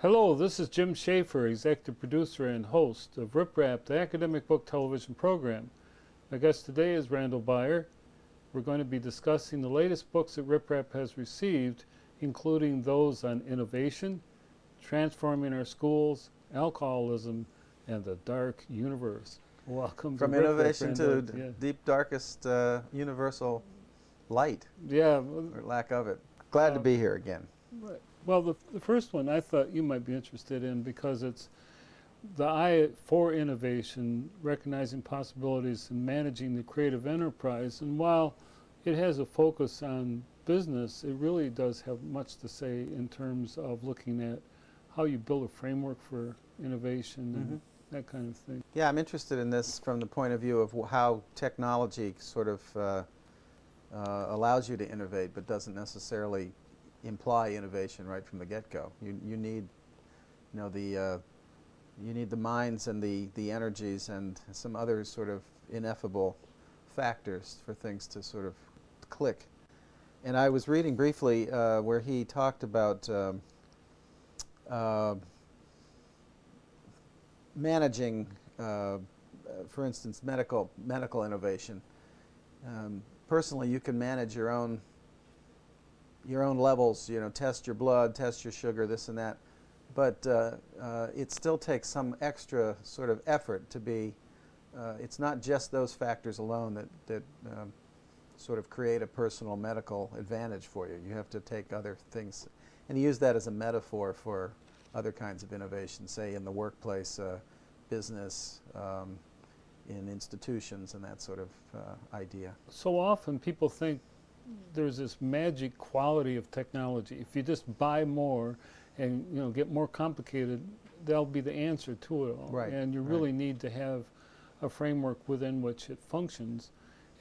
Hello, this is Jim Schaefer, executive producer and host of Rip Rap, the academic book television program. My guest today is Randall Baier. We're going to be discussing the latest books that Rip Rap has received, including those on innovation, transforming our schools, alcoholism, and the dark universe. Welcome from to Rip innovation Rap, to yeah. deep, darkest universal light, Yeah. or lack of it. Glad to be here again. Right. Well, the first one I thought you might be interested in because it's the eye for innovation, recognizing possibilities and managing the creative enterprise. And while it has a focus on business, it really does have much to say in terms of looking at how you build a framework for innovation and that kind of thing. Yeah, I'm interested in this from the point of view of how technology sort of allows you to innovate, but doesn't necessarily imply innovation right from the get-go. You need, you need the minds and the energies and some other sort of ineffable factors for things to sort of click. And I was reading briefly where he talked about managing, for instance, medical innovation. Personally, you can manage your own levels, test your blood, test your sugar, this and that, but it still takes some extra sort of effort to be, it's not just those factors alone that sort of create a personal medical advantage for you. You have to take other things, and use that as a metaphor for other kinds of innovation, say in the workplace, business, in institutions, and that sort of idea. So often people think there's this magic quality of technology. If you just buy more and get more complicated, that'll be the answer to it all. Right. And you really need to have a framework within which it functions,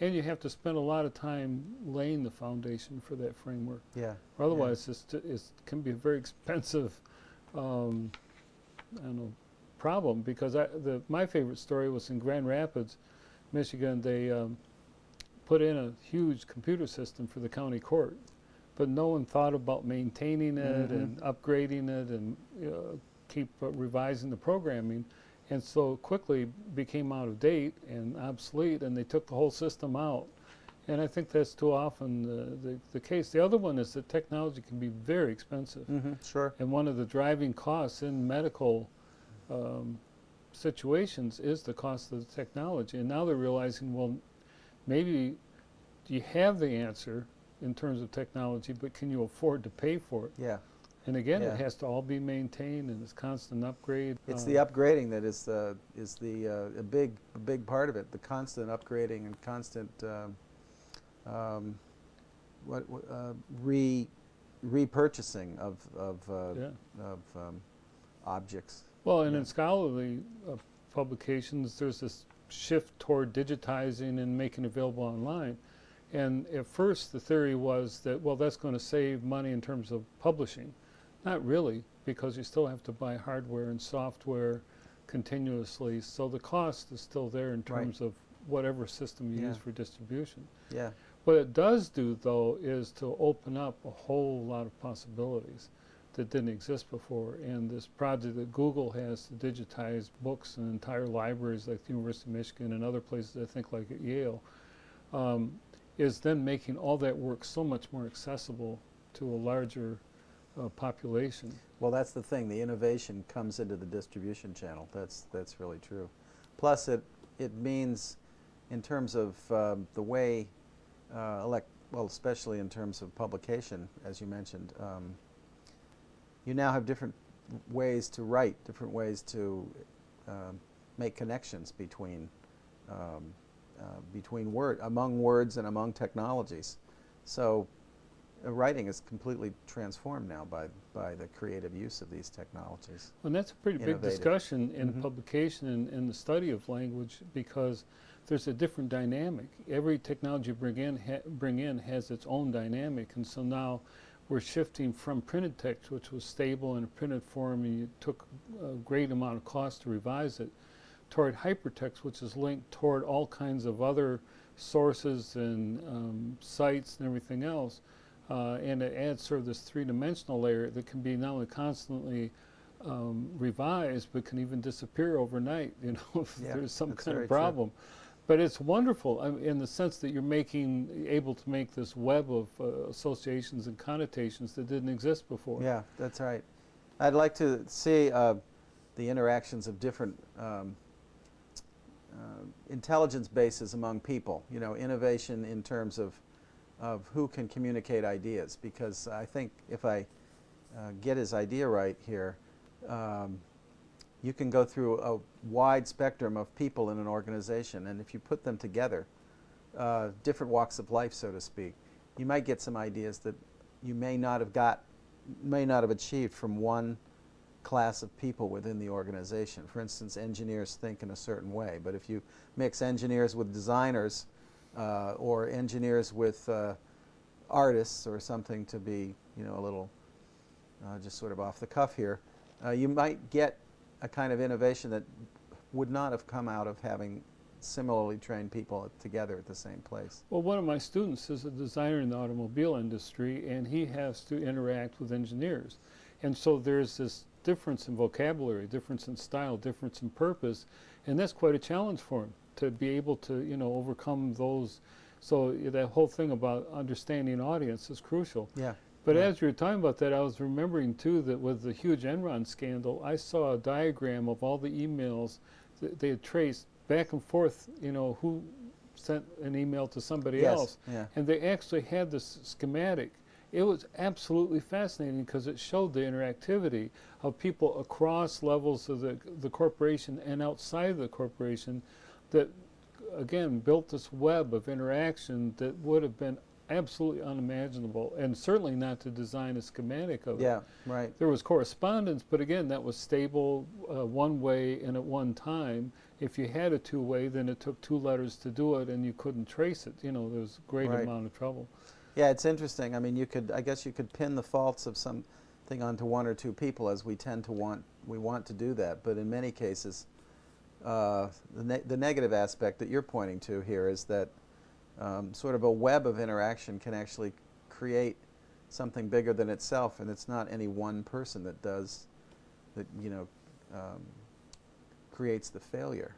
and you have to spend a lot of time laying the foundation for that framework. Yeah. Or otherwise, it can be a very expensive, I don't know, problem. Because my favorite story was in Grand Rapids, Michigan. They put in a huge computer system for the county court, but no one thought about maintaining it and upgrading it and keep revising the programming, and so quickly became out of date and obsolete, and they took the whole system out. And I think that's too often the case. The other one is that technology can be very expensive. Sure. And one of the driving costs in medical situations is the cost of the technology. And now they're realizing, well, maybe you have the answer in terms of technology, but can you afford to pay for it? Yeah. And again, it has to all be maintained, and it's constant upgrade. It's the upgrading that is a big part of it. The constant upgrading and constant repurchasing of objects. Well, and in scholarly publications, there's this shift toward digitizing and making available online. And at first the theory was that, well, that's going to save money in terms of publishing. Not really, because you still have to buy hardware and software continuously, so the cost is still there in terms of whatever system you use for distribution. Yeah. What it does do, though, is to open up a whole lot of possibilities that didn't exist before. And this project that Google has to digitize books and entire libraries like the University of Michigan and other places, I think like at Yale, is then making all that work so much more accessible to a larger population. Well, that's the thing. The innovation comes into the distribution channel. That's really true. Plus, it means, in terms of the way, well, especially in terms of publication, as you mentioned, you now have different ways to write, different ways to make connections between among words and among technologies. So writing is completely transformed now by the creative use of these technologies. And that's a pretty big discussion in publication and in the study of language, because there's a different dynamic. Every technology you bring in has its own dynamic, and so now we're shifting from printed text, which was stable in a printed form and it took a great amount of cost to revise it, toward hypertext, which is linked toward all kinds of other sources and sites and everything else. And it adds sort of this three-dimensional layer that can be not only constantly revised, but can even disappear overnight, you know, if Yeah, there's some that's kind very of true. problem. But it's wonderful in the sense that you're able to make this web of associations and connotations that didn't exist before. Yeah, that's right. I'd like to see the interactions of different intelligence bases among people, you know, innovation in terms of who can communicate ideas, because I think if I get his idea right here, you can go through a wide spectrum of people in an organization, and if you put them together, different walks of life, so to speak, you might get some ideas that you may not have achieved from one class of people within the organization. For instance, engineers think in a certain way, but if you mix engineers with designers or engineers with artists or something, to be, you know, a little just sort of off the cuff here, you might get a kind of innovation that would not have come out of having similarly trained people together at the same place. Well, one of my students is a designer in the automobile industry, and he has to interact with engineers. And so there's this difference in vocabulary, difference in style, difference in purpose, and that's quite a challenge for him to be able to, you know, overcome those. So that whole thing about understanding audience is crucial. Yeah. But yeah. as you were talking about that, I was remembering too that with the huge Enron scandal, I saw a diagram of all the emails that they had traced back and forth, you know, who sent an email to somebody Yes, else. yeah. And they actually had this schematic. It was absolutely fascinating because it showed the interactivity of people across levels of the corporation and outside the corporation that, again, built this web of interaction that would have been absolutely unimaginable, and certainly not to design a schematic of it. Yeah, right. There was correspondence, but again, that was stable one way and at one time. If you had a two-way, then it took two letters to do it, and you couldn't trace it. You know, there was a great Right. amount of trouble. Yeah, it's interesting. I mean, I guess you could pin the faults of something onto one or two people, as we tend to want to do that. But in many cases, the negative aspect that you're pointing to here is that sort of a web of interaction can actually create something bigger than itself, and it's not any one person that does that, you know, creates the failure.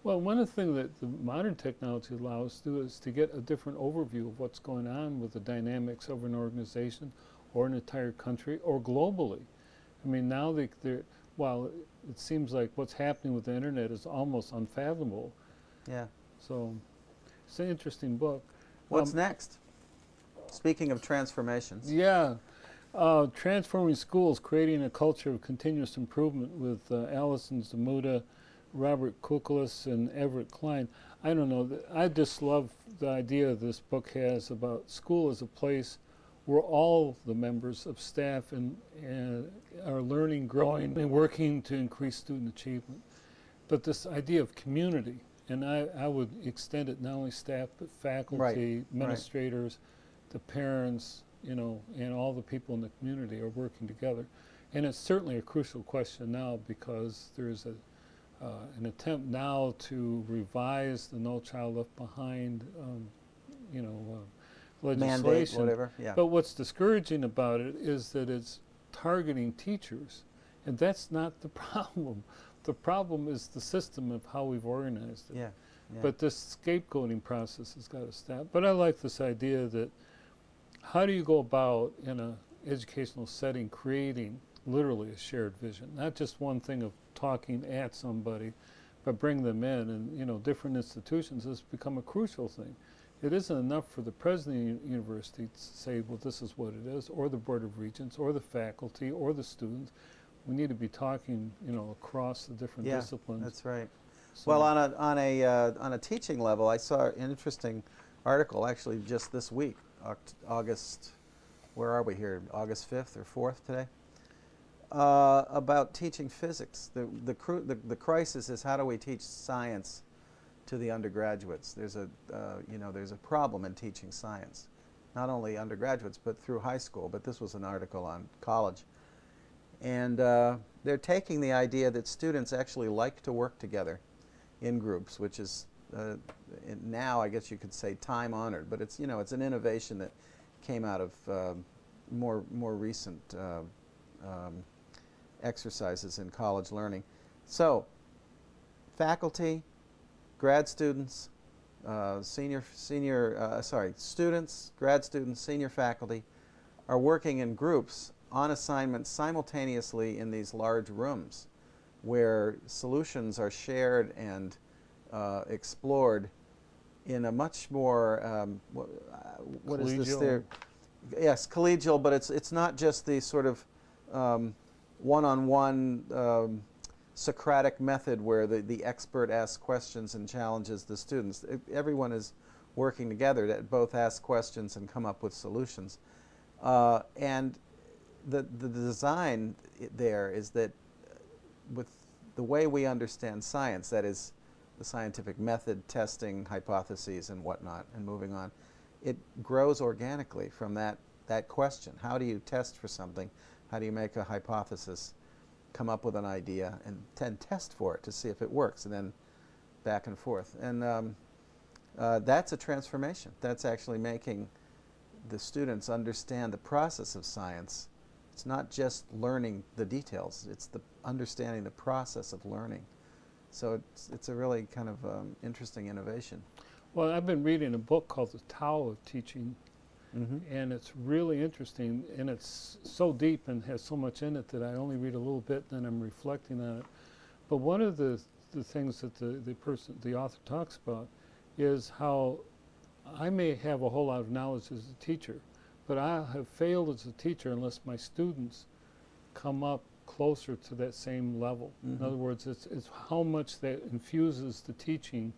Well, one of the things that the modern technology allows us to do is to get a different overview of what's going on with the dynamics of an organization or an entire country or globally. I mean, now while it seems like what's happening with the internet is almost unfathomable. Yeah. So it's an interesting book. What's next? Speaking of transformations. Yeah. Transforming Schools, Creating a Culture of Continuous Improvement with Alison Zamuda, Robert Kukelis, and Everett Klein. I don't know, I just love the idea this book has about school as a place where all the members of staff and are learning, growing, and working to increase student achievement. But this idea of community, and I would extend it not only staff, but faculty, Right, administrators, the parents, you know, and all the people in the community are working together. And it's certainly a crucial question now because there's an attempt now to revise the No Child Left Behind, you know, legislation. Mandate, whatever, yeah. But what's discouraging about it is that it's targeting teachers, and that's not the problem. The problem is the system of how we've organized it. Yeah, yeah. But this scapegoating process has got to stop. But I like this idea that how do you go about in an educational setting creating literally a shared vision, not just one thing of talking at somebody, but bring them in. And, you know, different institutions has become a crucial thing. It isn't enough for the president of the university to say, well, this is what it is, or the Board of Regents, or the faculty, or the students. We need to be talking, you know, across the different disciplines. That's right. So well, on a teaching level, I saw an interesting article actually just this week, August, where are we here? August 5th or 4th today? About teaching physics. The crisis is, how do we teach science to the undergraduates? There's a you know, there's a problem in teaching science, not only undergraduates but through high school. But this was an article on college, and they're taking the idea that students actually like to work together in groups, which is now, I guess you could say, time honored. But it's, you know, it's an innovation that came out of more recent exercises in college learning. So, faculty, grad students, students, grad students, senior faculty are working in groups on assignments simultaneously in these large rooms where solutions are shared and explored in a much more, what is this there? Yes, collegial, but it's not just the sort of one-on-one Socratic method where the expert asks questions and challenges the students. Everyone is working together to both ask questions and come up with solutions. And the design there is that with the way we understand science, that is the scientific method, testing, hypotheses, and whatnot, and moving on, it grows organically from that question. How do you test for something? How do you make a hypothesis, come up with an idea, and then test for it to see if it works, and then back and forth. And that's a transformation. That's actually making the students understand the process of science. It's not just learning the details, it's the understanding the process of learning. So it's a really kind of interesting innovation. Well, I've been reading a book called The Tao of Teaching, and it's really interesting, and it's so deep and has so much in it that I only read a little bit, then I'm reflecting on it. But one of the things that the author talks about is how I may have a whole lot of knowledge as a teacher, but I have failed as a teacher unless my students come up closer to that same level. In other words, it's how much that infuses the teaching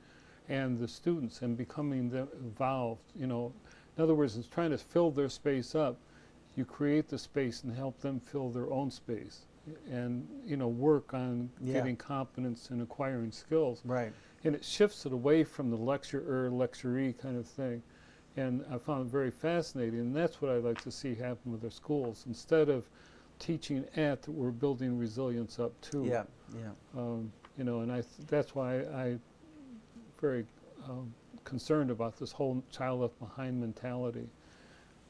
and the students and becoming involved. You know, in other words, it's trying to fill their space up. You create the space and help them fill their own space, and work on getting competence and acquiring skills. Right. And it shifts it away from the lecturer, lecturee kind of thing. And I found it very fascinating, and that's what I'd like to see happen with our schools. Instead of teaching we're building resilience up too. Yeah, and that's why I'm very concerned about this whole child left behind mentality.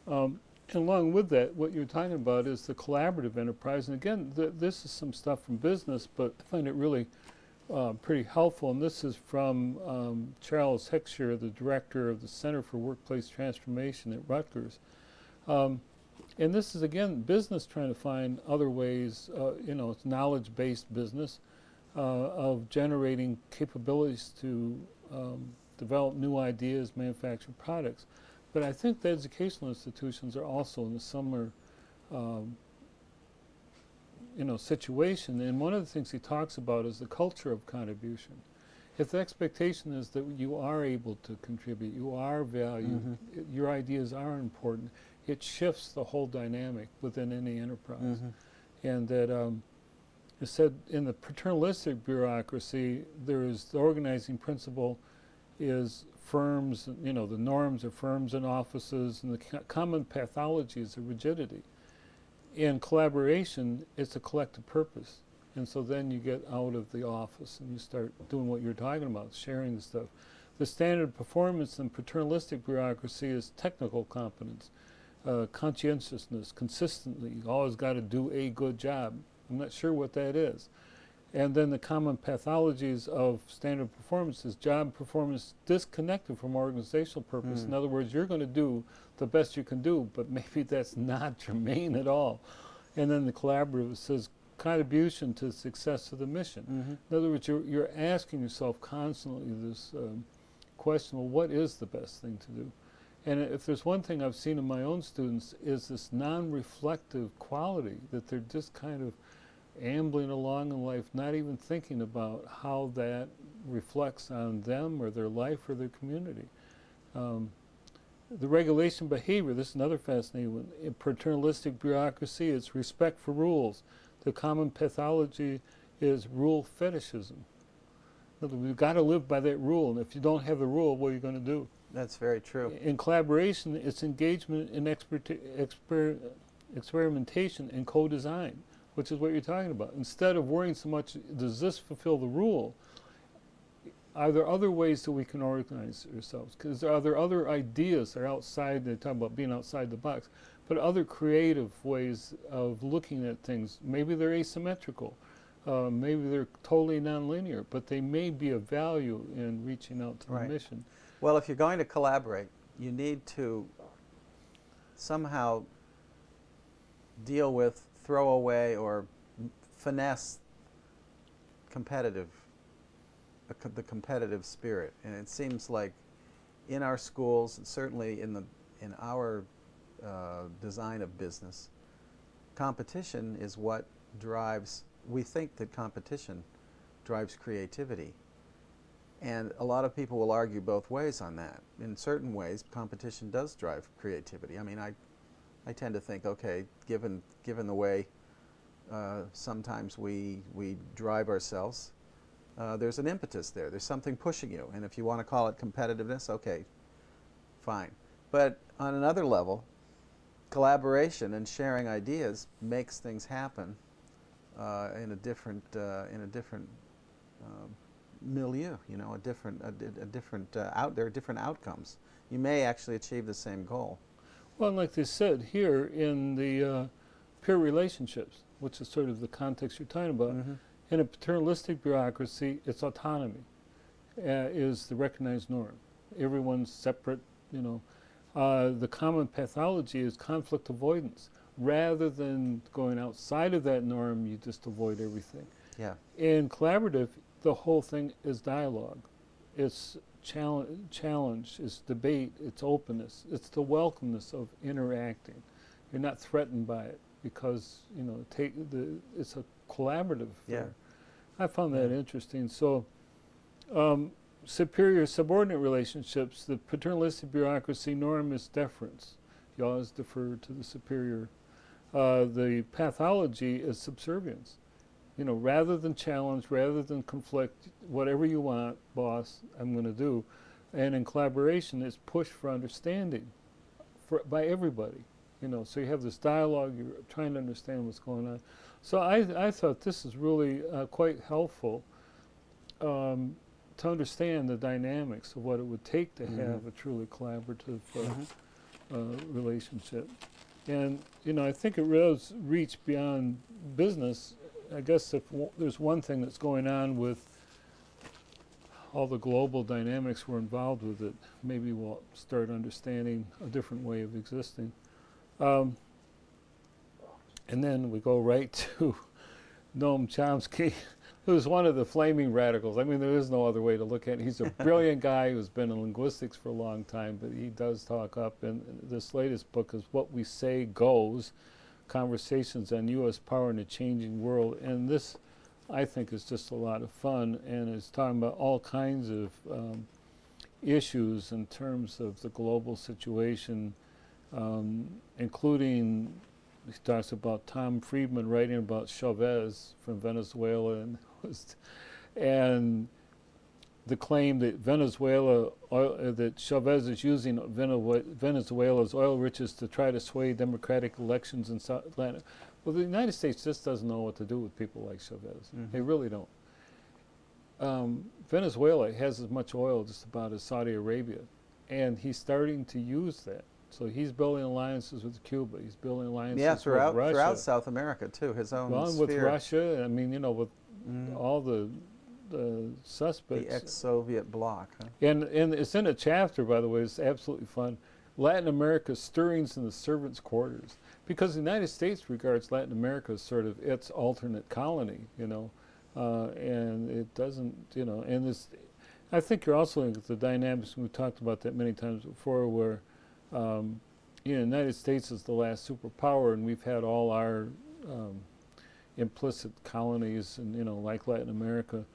And along with that, what you're talking about is the collaborative enterprise. And again, this is some stuff from business, but I find it really pretty helpful. And this is from Charles Heckscher, the director of the Center for Workplace Transformation at Rutgers. And this is, again, business trying to find other ways, it's knowledge-based business of generating capabilities to develop new ideas, manufacture products. But I think the educational institutions are also in a similar situation. And one of the things he talks about is the culture of contribution. If the expectation is that you are able to contribute, you are valued, your ideas are important, it shifts the whole dynamic within any enterprise. And that it said in the paternalistic bureaucracy, there is the organizing principle is firms, the norms of firms and offices, and the common pathology is a rigidity. In collaboration, it's a collective purpose. And so then you get out of the office and you start doing what you're talking about, sharing the stuff. The standard performance in paternalistic bureaucracy is technical competence, conscientiousness, consistently. You always got to do a good job. I'm not sure what that is. And then the common pathologies of standard performance is job performance disconnected from organizational purpose. In other words, you're going to do the best you can do, but maybe that's not germane at all. And then the collaborative says contribution to the success of the mission. In other words, you're asking yourself constantly this question, well, what is the best thing to do? And if there's one thing I've seen in my own students is this non-reflective quality, that they're just kind of ambling along in life, not even thinking about how that reflects on them or their life or their community. The regulation behavior, this is another fascinating one. In paternalistic bureaucracy, it's respect for rules. The common pathology is rule fetishism. We've got to live by that rule, and if you don't have the rule, what are you going to do? That's very true. In collaboration, it's engagement in experimentation and co-design, which is what you're talking about. Instead of worrying so much, does this fulfill the rule? are there other ways that we can organize ourselves? Because are there other ideas that are outside, they talk about being outside the box, but other creative ways of looking at things. Maybe they're asymmetrical, maybe they're totally nonlinear, but they may be of value in reaching out to the mission. Well, if you're going to collaborate, you need to somehow deal with, throw away, or finesse the competitive spirit. And it seems like in our schools, and certainly in our design of business, competition is what drives, we think that competition drives creativity. And a lot of people will argue both ways on that. In certain ways, competition does drive creativity. I mean, I tend to think, okay, given the way sometimes we drive ourselves, there's an impetus there. There's something pushing you. And if you want to call it competitiveness, okay, fine. But on another level, collaboration and sharing ideas makes things happen in a different milieu. You know, there are different outcomes. You may actually achieve the same goal. Well, like they said here in the peer relationships, which is sort of the context you're talking about, in a paternalistic bureaucracy, it's autonomy is the recognized norm. Everyone's separate, you know. The common pathology is conflict avoidance. Rather than going outside of that norm, you just avoid everything. Yeah. In collaborative, the whole thing is dialogue. It's challenge, it's debate, it's openness, it's the welcomeness of interacting. You're not threatened by it because, you know, it's a collaborative affair. I found that interesting. So superior-subordinate relationships, the paternalistic bureaucracy norm is deference. You always defer to the superior. The pathology is subservience. You know, rather than challenge, rather than conflict, whatever you want, boss, I'm going to do. And in collaboration, it's push for understanding by everybody. You know, so you have this dialogue, you're trying to understand what's going on. So I thought this is really quite helpful to understand the dynamics of what it would take to have a truly collaborative relationship. And, you know, I think it does reach beyond business. I guess if there's one thing that's going on with all the global dynamics we're involved with, it maybe we'll start understanding a different way of existing. And then we go right to Noam Chomsky, who's one of the flaming radicals. I mean, there is no other way to look at it. He's a brilliant guy who's been in linguistics for a long time, but he does talk up. And this latest book is What We Say Goes, Conversations on U.S. Power in a Changing World. And this, I think, is just a lot of fun, and it's talking about all kinds of issues in terms of the global situation, including, he talks about Tom Friedman writing about Chavez from Venezuela, and the claim that that Chavez is using Venezuela's oil riches to try to sway democratic elections in South Atlantic. Well, the United States just doesn't know what to do with people like Chavez. They really don't. Venezuela has as much oil just about as Saudi Arabia, and he's starting to use that. So he's building alliances with Cuba. He's building alliances with Russia. Throughout South America too. His own sphere. With Russia. I mean, you know, with all the suspects. The ex-Soviet bloc. Huh? And it's in a chapter, by the way. It's absolutely fun. Latin America's stirrings in the servants' quarters, because the United States regards Latin America as sort of its alternate colony, you know, and it doesn't, you know, and this. I think you're also looking at the dynamics. We've talked about that many times before, where you know, the United States is the last superpower, and we've had all our implicit colonies, and, you know, like Latin America,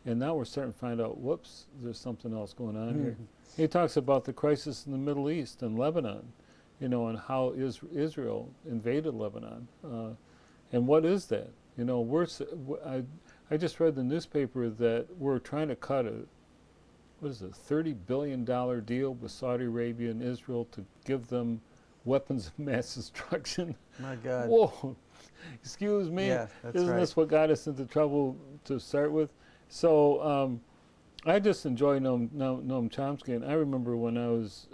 and now we're starting to find out, whoops, there's something else going on here. He talks about the crisis in the Middle East and Lebanon, you know, and how Israel invaded Lebanon, and what is that? You know, I just read the newspaper that we're trying to cut what is it, $30 billion deal with Saudi Arabia and Israel to give them weapons of mass destruction. My God. Whoa, excuse me. Yeah, that's Isn't this what got us into trouble to start with? So I just enjoy Noam Chomsky, and I remember when I was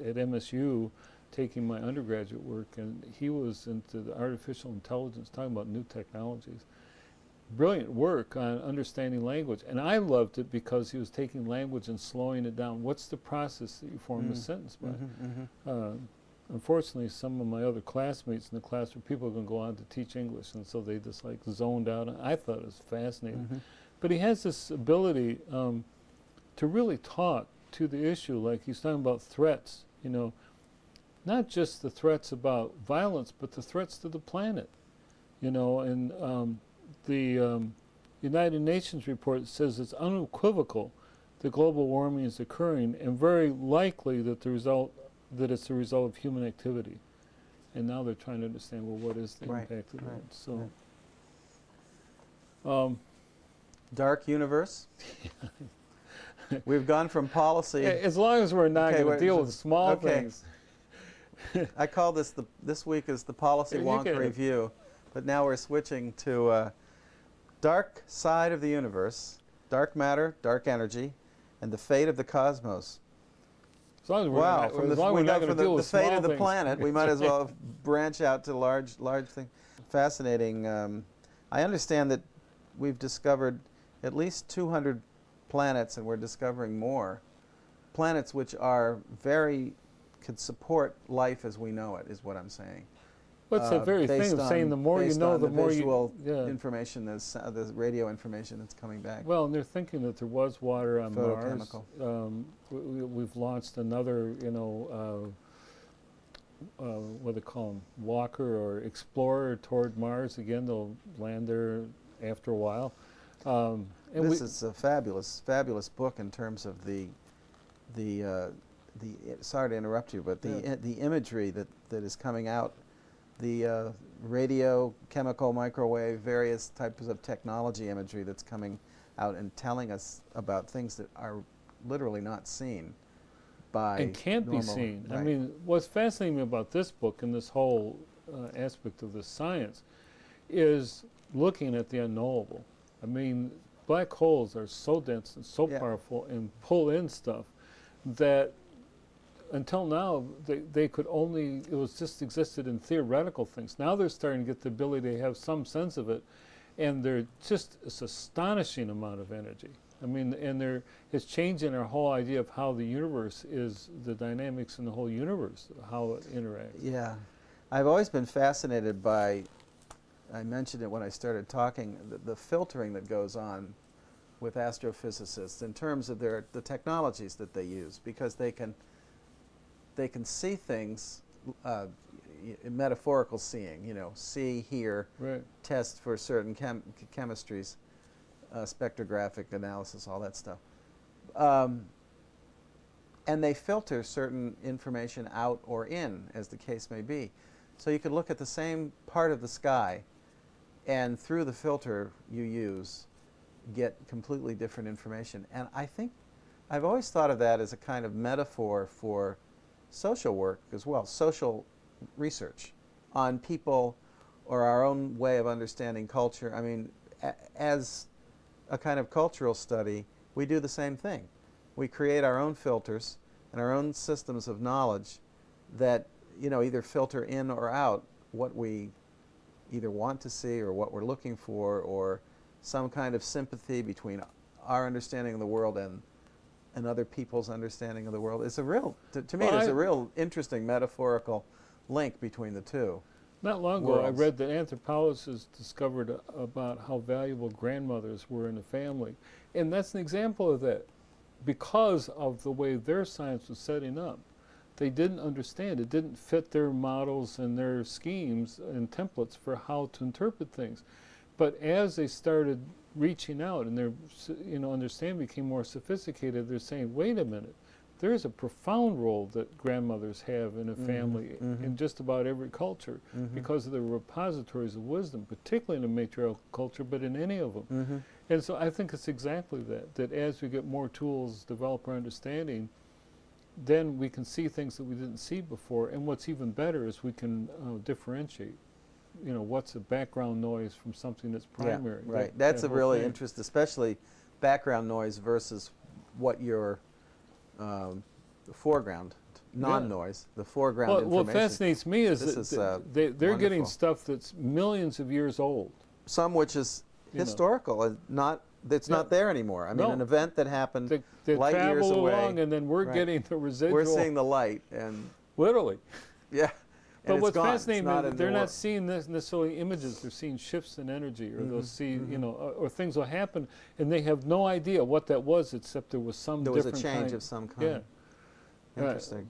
at MSU taking my undergraduate work, and he was into the artificial intelligence, talking about new technologies. Brilliant work on understanding language, and I loved it because he was taking language and slowing it down. What's the process that you form a sentence by? Unfortunately, some of my other classmates in the class were people going to go on to teach English, and so they just like zoned out. I thought it was fascinating. But he has this ability to really talk to the issue, like he's talking about threats, you know, not just the threats about violence, but the threats to the planet, you know, and the United Nations report says it's unequivocal that global warming is occurring, and very likely that it's the result of human activity. And now they're trying to understand, well, what is the impact of that? So, dark universe. We've gone from policy. As long as we're not going to deal with small things. I call this week is the policy wonk review, but now we're switching to dark side of the universe, dark matter, dark energy, and the fate of the cosmos. As long as we're not, as long as we're not going to deal with the fate of the things. planet, we might as well branch out to large things. Fascinating. I understand that we've discovered at least 200 planets, and we're discovering more. Planets which could support life as we know it, is what I'm saying. What's that very thing of saying the more you know, the more visual information, the radio information that's coming back. Well, and they're thinking that there was water on Mars. Photochemical. We've launched another, you know, what do they call them, walker or explorer toward Mars. Again, they'll land there after a while. And this is a fabulous book in terms of the sorry to interrupt you, but the imagery that is coming out, the radio, chemical, microwave, various types of technology imagery that's coming out and telling us about things that are literally not seen by and can't be seen. I mean, what's fascinating me about this book and this whole aspect of the science is looking at the unknowable. I mean, black holes are so dense and so powerful and pull in stuff that until now they could only, it was just existed in theoretical things. Now they're starting to get the ability to have some sense of it, and they're just, it's astonishing amount of energy. I mean, and it's changing our whole idea of how the universe is, the dynamics in the whole universe, how it interacts. Yeah. I've always been fascinated by, I mentioned it when I started talking, the filtering that goes on with astrophysicists in terms of the technologies that they use, because they can see things, metaphorical seeing, you know, see, hear, test for certain chemistries, spectrographic analysis, all that stuff. And they filter certain information out or in, as the case may be. So you could look at the same part of the sky, and through the filter you use, get completely different information. And I think I've always thought of that as a kind of metaphor for social work as well, social research on people or our own way of understanding culture. I mean, as a kind of cultural study, we do the same thing. We create our own filters and our own systems of knowledge that, you know, either filter in or out what we either want to see or what we're looking for, or some kind of sympathy between our understanding of the world and other people's understanding of the world. It's a real, to me, there's a real interesting metaphorical link between the two. Not long ago, I read that anthropologists discovered about how valuable grandmothers were in a family. And that's an example of that. Because of the way their science was setting up, they didn't understand. It didn't fit their models and their schemes and templates for how to interpret things. But as they started reaching out and their understanding became more sophisticated, they're saying, wait a minute, there's a profound role that grandmothers have in a family in just about every culture because of the repositories of wisdom, particularly in a matriarchal culture, but in any of them. And so I think it's exactly that as we get more tools, develop our understanding, then we can see things that we didn't see before. And what's even better is we can differentiate, you know, what's a background noise from something that's primary. Yeah, right. That's a really interesting, especially background noise versus what your foreground non-noise, the foreground What information. fascinates me is that they're getting stuff that's millions of years old. Some which is historical, and it's not there anymore. I mean, an event that happened they light years travel away. along, and then we're getting the residual. We're seeing the light, and literally. Yeah. But what's fascinating is that they're not seeing this necessarily images. They're seeing shifts in energy, or they'll see, or things will happen, and they have no idea what that was, except there was some different a change of some kind. Yeah. Interesting.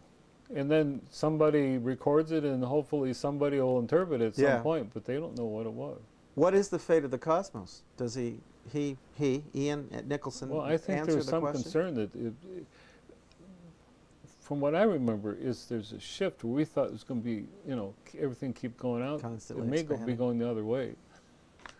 And then somebody records it, and hopefully somebody will interpret it at some point, but they don't know what it was. What is the fate of the cosmos? Does Ian Nicholson, well, I think there's some concern that, from what I remember, there's a shift where we thought it was going to be, everything keep going out. Constantly it may be going the other way.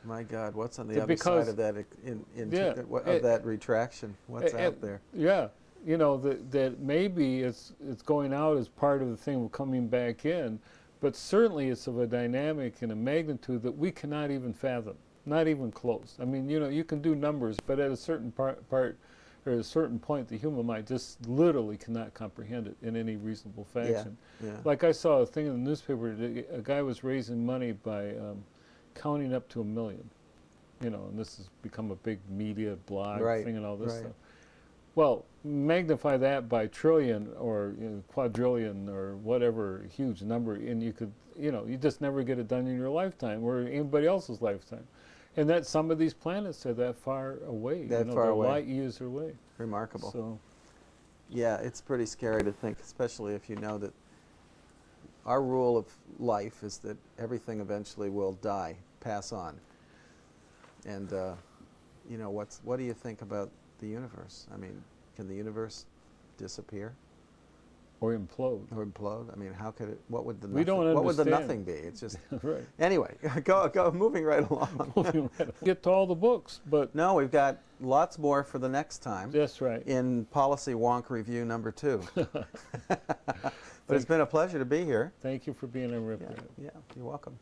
My God, what's on the other side of that? Of that retraction? What's out there? Yeah. That maybe it's going out as part of the thing of coming back in, but certainly it's of a dynamic and a magnitude that we cannot even fathom, not even close. I mean, you can do numbers, but at a certain part or at a certain point, the human mind just literally cannot comprehend it in any reasonable fashion. Yeah. Like I saw a thing in the newspaper today, a guy was raising money by counting up to 1 million, and this has become a big media blog thing and all this stuff. Well, magnify that by trillion or quadrillion or whatever huge number, and you could, you just never get it done in your lifetime or anybody else's lifetime. And that some of these planets are that far away. That far away. Light years away. Remarkable. So, yeah, it's pretty scary to think, especially if you know that our rule of life is that everything eventually will die, pass on. And, what do you think about the universe? I mean, can the universe disappear or implode? Or implode? I mean, how could it? What would the we don't understand. What would the nothing be? It's just right. Anyway, go moving right along. Get to all the books, but no, we've got lots more for the next time. That's right. In Policy Wonk Review number 2. But it's been a pleasure to be here. Thank you for being on Rip. Yeah, you're welcome.